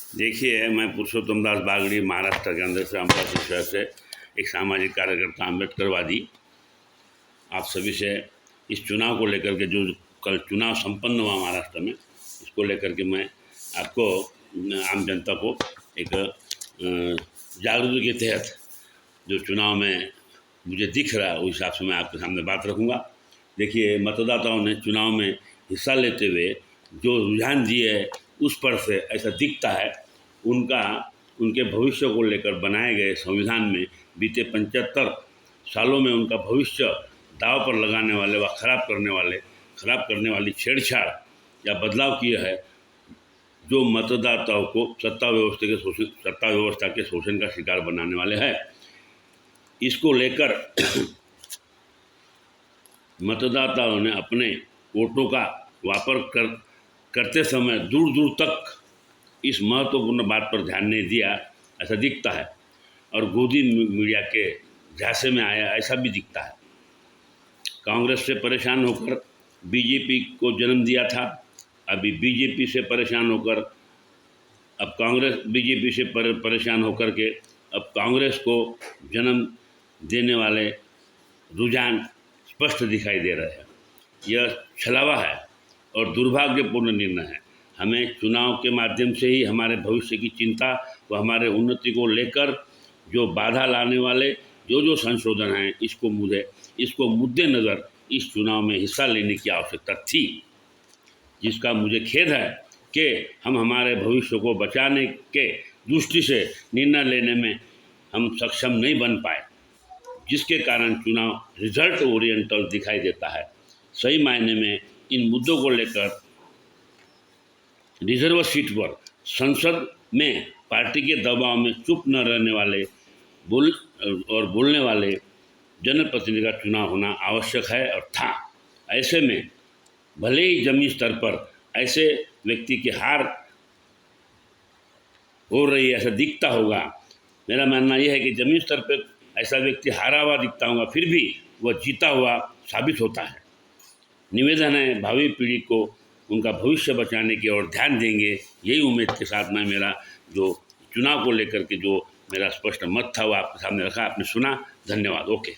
देखिए, मैं पुरुषोत्तम दास बागड़ी, महाराष्ट्र के अंदर से अमरावती शहर से एक सामाजिक कार्यकर्ता अम्बेडकरवादी आप सभी से इस चुनाव को लेकर के जो कल चुनाव संपन्न हुआ महाराष्ट्र में, इसको लेकर के मैं आपको आम जनता को एक जागरूकता के तहत जो चुनाव में मुझे दिख रहा है उस हिसाब से मैं आपके सामने बात रखूँगा। देखिए, मतदाताओं ने चुनाव में हिस्सा लेते हुए जो रुझान दिए है उस पर से ऐसा दिखता है उनके भविष्य को लेकर बनाए गए संविधान में बीते 75 सालों में उनका भविष्य दाव पर लगाने वाले व खराब करने वाली छेड़छाड़ या बदलाव किया है, जो मतदाताओं को सत्ता व्यवस्था के शोषण का शिकार बनाने वाले हैं। इसको लेकर मतदाताओं ने अपने वोटों का वापर करते समय दूर दूर तक इस महत्वपूर्ण बात पर ध्यान नहीं दिया, ऐसा दिखता है और गोदी मीडिया के झांसे में आया ऐसा भी दिखता है। कांग्रेस से परेशान होकर बीजेपी को जन्म दिया था, अभी बीजेपी से परेशान होकर अब बीजेपी से परेशान होकर के अब कांग्रेस को जन्म देने वाले रुझान स्पष्ट दिखाई दे रहे हैं। यह छलावा है और दुर्भाग्यपूर्ण निर्णय है। हमें चुनाव के माध्यम से ही हमारे भविष्य की चिंता व हमारे उन्नति को लेकर जो बाधा लाने वाले जो संशोधन हैं इसको मुद्देनज़र इस चुनाव में हिस्सा लेने की आवश्यकता थी, जिसका मुझे खेद है कि हम हमारे भविष्य को बचाने के दृष्टि से निर्णय लेने में हम सक्षम नहीं बन पाए, जिसके कारण चुनाव रिजल्ट ओरिएंटल दिखाई देता है। सही मायने में इन मुद्दों को लेकर रिजर्व सीट पर संसद में पार्टी के दबाव में चुप न रहने वाले बोलने वाले जनप्रतिनिधि का चुनाव होना आवश्यक है और था। ऐसे में भले ही जमीनी स्तर पर ऐसे व्यक्ति की हार हो रही है ऐसा दिखता होगा, मेरा मानना यह है कि जमीनी स्तर पर ऐसा व्यक्ति हारा हुआ दिखता होगा, फिर भी वह जीता हुआ साबित होता है। निवेदन है भावी पीढ़ी को उनका भविष्य बचाने की ओर ध्यान देंगे, यही उम्मीद के साथ मैं मेरा जो चुनाव को लेकर के जो मेरा स्पष्ट मत था वो आपके सामने रखा, आपने सुना। धन्यवाद। ओके।